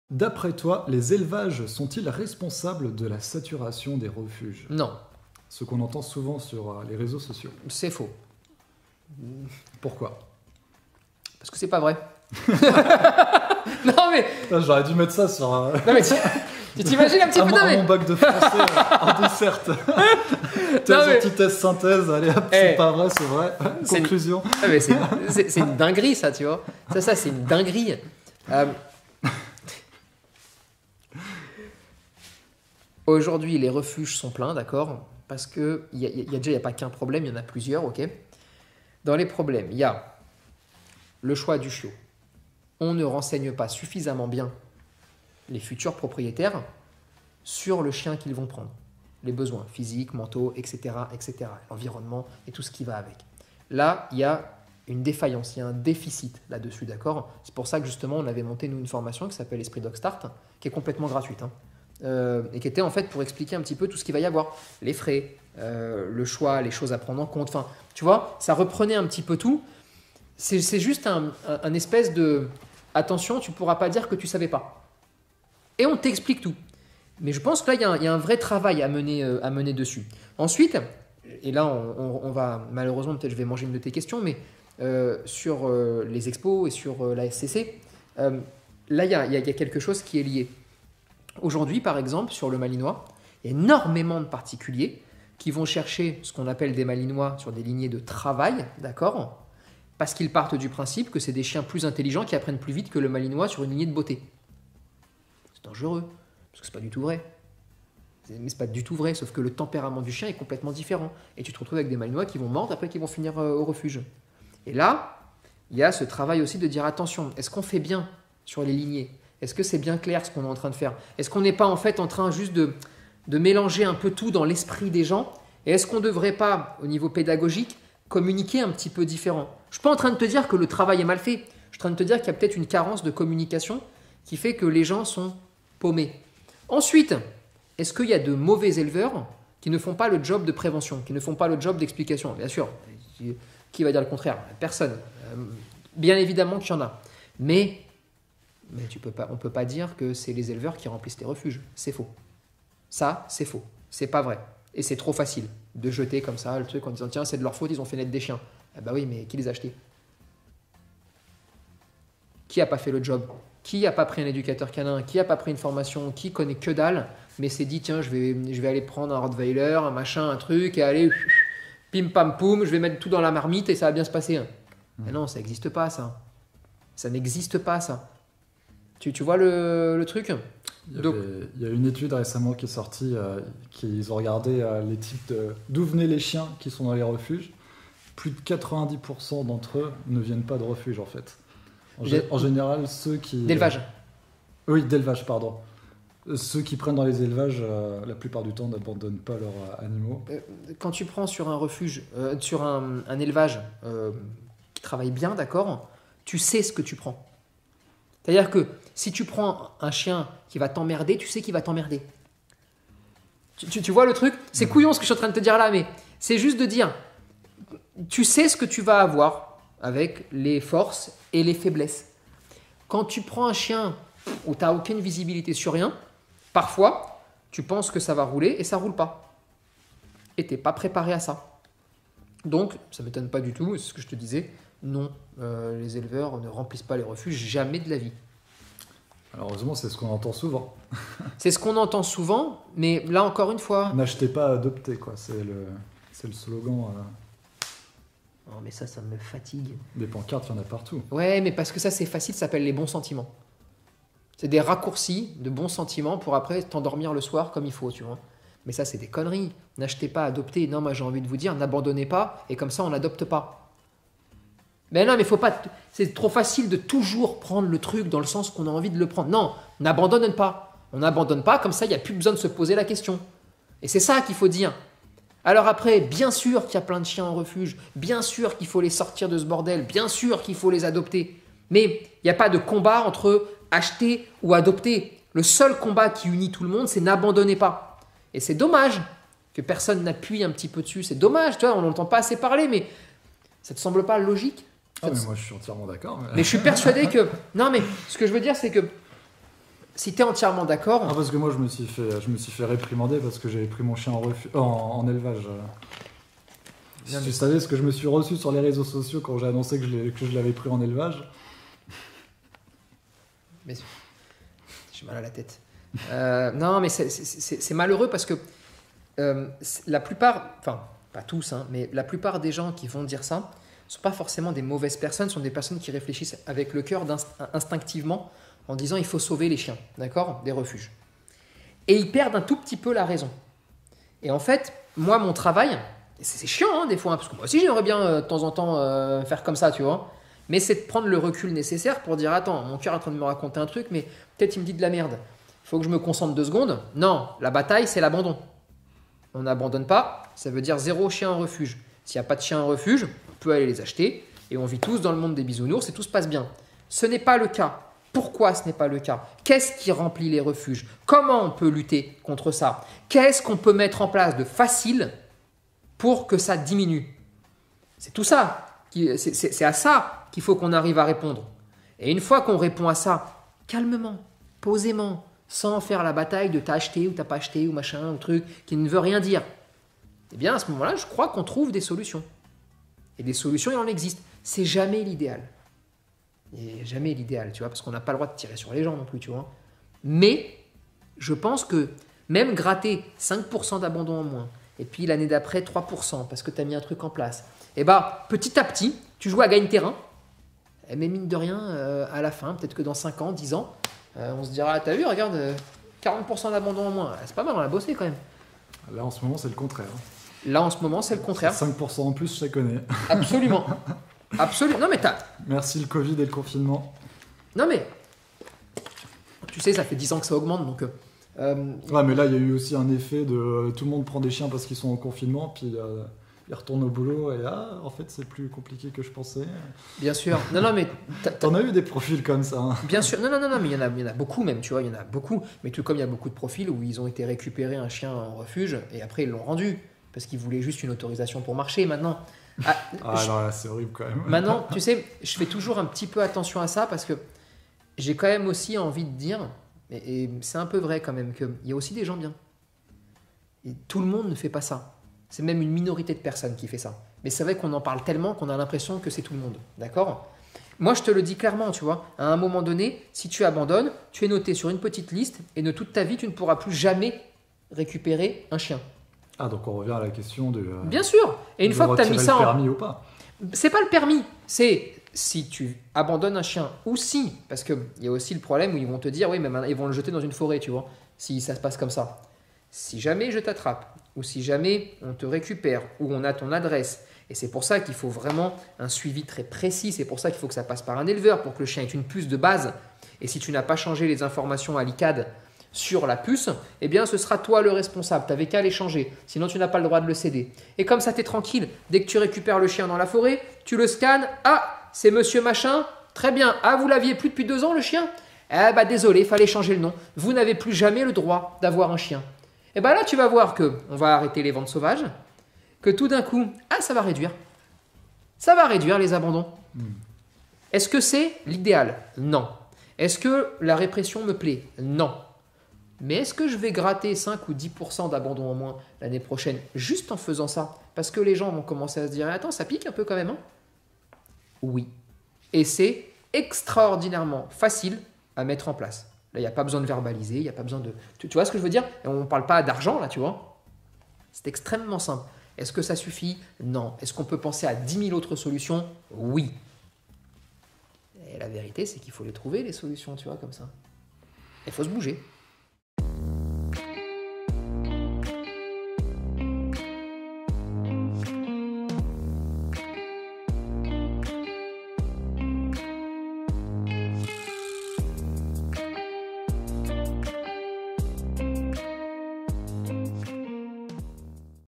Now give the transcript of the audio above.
D'après toi, les élevages sont-ils responsables de la saturation des refuges? Non, Ce qu'on entend souvent sur les réseaux sociaux. c'est faux. Pourquoi? Parce que c'est pas vrai. Non mais, Putain, j'aurais dû mettre ça sur non, mais tu t'imagines un petit peu, non, mon mais, bac de français en dessert. Thèse, mais- antithèse, synthèse, allez hop, Eh. c'est pas vrai, c'est vrai. C'est- Conclusion. Ah, mais c'est une dinguerie, ça, tu vois. Ça, c'est une dinguerie. Aujourd'hui, les refuges sont pleins, d'accord? Parce que il n'y a pas qu'un problème, il y en a plusieurs, ok? Dans les problèmes, il y a le choix du chiot. On ne renseigne pas suffisamment bien les futurs propriétaires sur le chien qu'ils vont prendre. Les besoins physiques, mentaux, etc., etc. L'environnement et tout ce qui va avec. Là, il y a une défaillance, il y a un déficit là-dessus, d'accord? C'est pour ça que justement, on avait monté, nous, une formation qui s'appelle Esprit Dog Start, qui est complètement gratuite, hein, et qui était en fait pour expliquer un petit peu tout ce qu'il va y avoir. Les frais, le choix, les choses à prendre en compte. Enfin, tu vois, ça reprenait un petit peu tout. C'est juste un espèce de... Attention, tu ne pourras pas dire que tu ne savais pas. Et on t'explique tout. Mais je pense que là, il y a un vrai travail à mener dessus. Ensuite, et là, on va, malheureusement, peut-être je vais manger une de tes questions, mais sur les expos et sur la SCC, là, il y a quelque chose qui est lié. Aujourd'hui, par exemple, sur le Malinois, il y a énormément de particuliers qui vont chercher ce qu'on appelle des Malinois sur des lignées de travail, d'accord? Parce qu'ils partent du principe que c'est des chiens plus intelligents qui apprennent plus vite que le Malinois sur une lignée de beauté. C'est dangereux, parce que c'est pas du tout vrai. Mais c'est pas du tout vrai, sauf que le tempérament du chien est complètement différent. Et tu te retrouves avec des Malinois qui vont mordre après qui vont finir au refuge. Et là, il y a ce travail aussi de dire attention, est-ce qu'on fait bien sur les lignées? Est-ce que c'est bien clair ce qu'on est en train de faire? Est-ce qu'on n'est pas en fait en train juste de mélanger un peu tout dans l'esprit des gens? Et est-ce qu'on ne devrait pas, au niveau pédagogique, communiquer un petit peu différent? Je ne suis pas en train de te dire que le travail est mal fait. Je suis en train de te dire qu'il y a peut-être une carence de communication qui fait que les gens sont paumés. Ensuite, est-ce qu'il y a de mauvais éleveurs qui ne font pas le job de prévention, qui ne font pas le job d'explication? Bien sûr. Qui va dire le contraire? Personne. Bien évidemment qu'il y en a. Mais on ne peut pas dire que c'est les éleveurs qui remplissent les refuges. C'est faux. Ça, c'est faux. C'est pas vrai. Et c'est trop facile de jeter comme ça le truc en disant tiens, c'est de leur faute, ils ont fait naître des chiens. Ah bah oui, mais qui les a achetés? Qui n'a pas fait le job? Qui n'a pas pris un éducateur canin? Qui n'a pas pris une formation? Qui connaît que dalle, mais s'est dit tiens, je vais aller prendre un Rottweiler, un machin, un truc, et aller pim pam poum, je vais mettre tout dans la marmite et ça va bien se passer. Mais non, ça n'existe pas, ça. Ça n'existe pas, ça. Tu vois le truc? Il y a une étude récemment qui est sortie, qu'ils ont regardé les types d'où venaient les chiens qui sont dans les refuges. Plus de 90% d'entre eux ne viennent pas de refuge, en fait. En général, ceux qui... D'élevage. Oui, d'élevage, pardon. Ceux qui prennent dans les élevages, la plupart du temps, n'abandonnent pas leurs animaux. Quand tu prends sur un refuge, sur un élevage qui travaille bien, d'accord, tu sais ce que tu prends. C'est-à-dire que si tu prends un chien qui va t'emmerder, tu sais qu'il va t'emmerder. Tu vois le truc? C'est couillon ce que je suis en train de te dire là, mais c'est juste de dire, tu sais ce que tu vas avoir avec les forces et les faiblesses. Quand tu prends un chien où tu n'as aucune visibilité sur rien, parfois, tu penses que ça va rouler et ça ne roule pas. Et tu n'es pas préparé à ça. Donc, ça ne m'étonne pas du tout, c'est ce que je te disais, non, les éleveurs ne remplissent pas les refuges, jamais de la vie. Alors, heureusement, c'est ce qu'on entend souvent. C'est ce qu'on entend souvent, mais là encore une fois... N'achetez pas, adoptez, quoi. C'est le slogan. Non, mais ça me fatigue. Des pancartes, il y en a partout. Ouais, mais parce que ça, c'est facile, ça s'appelle les bons sentiments. C'est des raccourcis de bons sentiments pour après t'endormir le soir comme il faut, tu vois. Mais ça, c'est des conneries. N'achetez pas, adoptez. Non, moi, j'ai envie de vous dire, n'abandonnez pas, et comme ça, on n'adopte pas. Mais non, mais faut pas. C'est trop facile de toujours prendre le truc dans le sens qu'on a envie de le prendre. Non, n'abandonne pas. On n'abandonne pas, comme ça, il n'y a plus besoin de se poser la question. Et c'est ça qu'il faut dire. Alors après, bien sûr qu'il y a plein de chiens en refuge, bien sûr qu'il faut les sortir de ce bordel, bien sûr qu'il faut les adopter. Mais il n'y a pas de combat entre acheter ou adopter. Le seul combat qui unit tout le monde, c'est n'abandonnez pas. Et c'est dommage que personne n'appuie un petit peu dessus. C'est dommage, tu vois, on n'entend pas assez parler, mais Ça te semble pas logique? Ah, mais moi je suis entièrement d'accord. Mais je suis persuadé que... Non, mais ce que je veux dire, c'est que si tu es entièrement d'accord... Ah, parce que moi je me suis fait réprimander parce que j'avais pris mon chien en élevage. Si tu savais ce que je me suis reçu sur les réseaux sociaux quand j'ai annoncé que je l'avais pris en élevage. Mais j'ai mal à la tête. Non, mais c'est malheureux parce que la plupart, enfin pas tous, hein, mais la plupart des gens qui vont dire ça ne sont pas forcément des mauvaises personnes, sont des personnes qui réfléchissent avec le cœur instinctivement en disant il faut sauver les chiens, d'accord, des refuges. Et ils perdent un tout petit peu la raison. Et en fait, moi, mon travail, c'est chiant hein, des fois, hein, parce que moi aussi j'aimerais bien de temps en temps faire comme ça, tu vois. Mais c'est de prendre le recul nécessaire pour dire attends, mon cœur est en train de me raconter un truc, mais peut-être il me dit de la merde. Il faut que je me concentre 2 secondes. Non, la bataille, c'est l'abandon. On n'abandonne pas, ça veut dire 0 chien en refuge. S'il n'y a pas de chien en refuge, on peut aller les acheter et on vit tous dans le monde des bisounours et tout se passe bien. Ce n'est pas le cas. Pourquoi ce n'est pas le cas? Qu'est-ce qui remplit les refuges? Comment on peut lutter contre ça? Qu'est-ce qu'on peut mettre en place de facile pour que ça diminue? C'est tout ça. C'est à ça qu'il faut qu'on arrive à répondre. Et une fois qu'on répond à ça, calmement, posément, sans faire la bataille de t'as acheté ou t'as pas acheté ou machin ou truc qui ne veut rien dire, eh bien à ce moment-là, je crois qu'on trouve des solutions. Et des solutions, il en existe. C'est jamais l'idéal. Et jamais l'idéal, tu vois, parce qu'on n'a pas le droit de tirer sur les gens non plus, tu vois. Mais je pense que même gratter 5% d'abandon en moins, et puis l'année d'après 3%, parce que tu as mis un truc en place, et bah petit à petit, tu joues à gagne-terrain, mais mine de rien, à la fin, peut-être que dans 5 ans, 10 ans, on se dira, t'as vu, regarde, 40% d'abandon en moins, c'est pas mal, on a bossé quand même. Là en ce moment c'est le contraire. Là en ce moment c'est le contraire. 5% en plus, je la connais. Absolument. Absolument. Non mais Merci le Covid et le confinement. Non mais, tu sais, ça fait 10 ans que ça augmente, donc... Ouais, mais là, il y a eu aussi un effet de tout le monde prend des chiens parce qu'ils sont en confinement, puis ils retournent au boulot et en fait, c'est plus compliqué que je pensais. Bien sûr. Non, non, mais... T'en as eu des profils comme ça. Hein. Bien sûr. Non, mais il y en a beaucoup même, tu vois, il y en a beaucoup. Mais tout comme il y a beaucoup de profils où ils ont été récupérer un chien en refuge et après ils l'ont rendu parce qu'ils voulaient juste une autorisation pour marcher. Maintenant... non, là, c'est horrible quand même. Maintenant, tu sais, je fais toujours un petit peu attention à ça parce que j'ai quand même aussi envie de dire, et c'est un peu vrai quand même, qu'il y a aussi des gens bien. Et tout le monde ne fait pas ça. C'est même une minorité de personnes qui fait ça. Mais c'est vrai qu'on en parle tellement qu'on a l'impression que c'est tout le monde. D'accord ? Moi, je te le dis clairement, tu vois. À un moment donné, si tu abandonnes, tu es noté sur une petite liste et de toute ta vie, tu ne pourras plus jamais récupérer un chien. Ah, donc on revient à la question de... Bien sûr. Et une fois que tu as mis ça en... permis ou pas. C'est pas le permis, c'est si tu abandonnes un chien ou si, parce qu'il y a aussi le problème où ils vont te dire, oui, mais maintenant, ils vont le jeter dans une forêt, tu vois, si ça se passe comme ça. Si jamais je t'attrape, ou si jamais on te récupère, ou on a ton adresse, et c'est pour ça qu'il faut vraiment un suivi très précis, c'est pour ça qu'il faut que ça passe par un éleveur, pour que le chien ait une puce de base, et si tu n'as pas changé les informations à l'ICAD sur la puce, eh bien ce sera toi le responsable, tu n'avais qu'à les changer, sinon tu n'as pas le droit de le céder. Et comme ça tu es tranquille, dès que tu récupères le chien dans la forêt, tu le scannes, ah c'est monsieur machin, très bien, ah vous l'aviez plus depuis 2 ans le chien? Eh bah désolé, il fallait changer le nom, vous n'avez plus jamais le droit d'avoir un chien. Et bien là tu vas voir que on va arrêter les ventes sauvages, que tout d'un coup, ça va réduire les abandons. Est-ce que c'est l'idéal? Non. Est-ce que la répression me plaît? Non. Mais est-ce que je vais gratter 5 ou 10% d'abandon en moins l'année prochaine juste en faisant ça? Parce que les gens vont commencer à se dire « Attends, ça pique un peu quand même, hein ?» Oui. Et c'est extraordinairement facile à mettre en place. Là, il n'y a pas besoin de verbaliser, il n'y a pas besoin de... Tu vois ce que je veux dire? Et on ne parle pas d'argent, là, tu vois. C'est extrêmement simple. Est-ce que ça suffit? Non. Est-ce qu'on peut penser à 10 000 autres solutions? Oui. Et la vérité, c'est qu'il faut les trouver, les solutions, tu vois, comme ça. Il faut se bouger.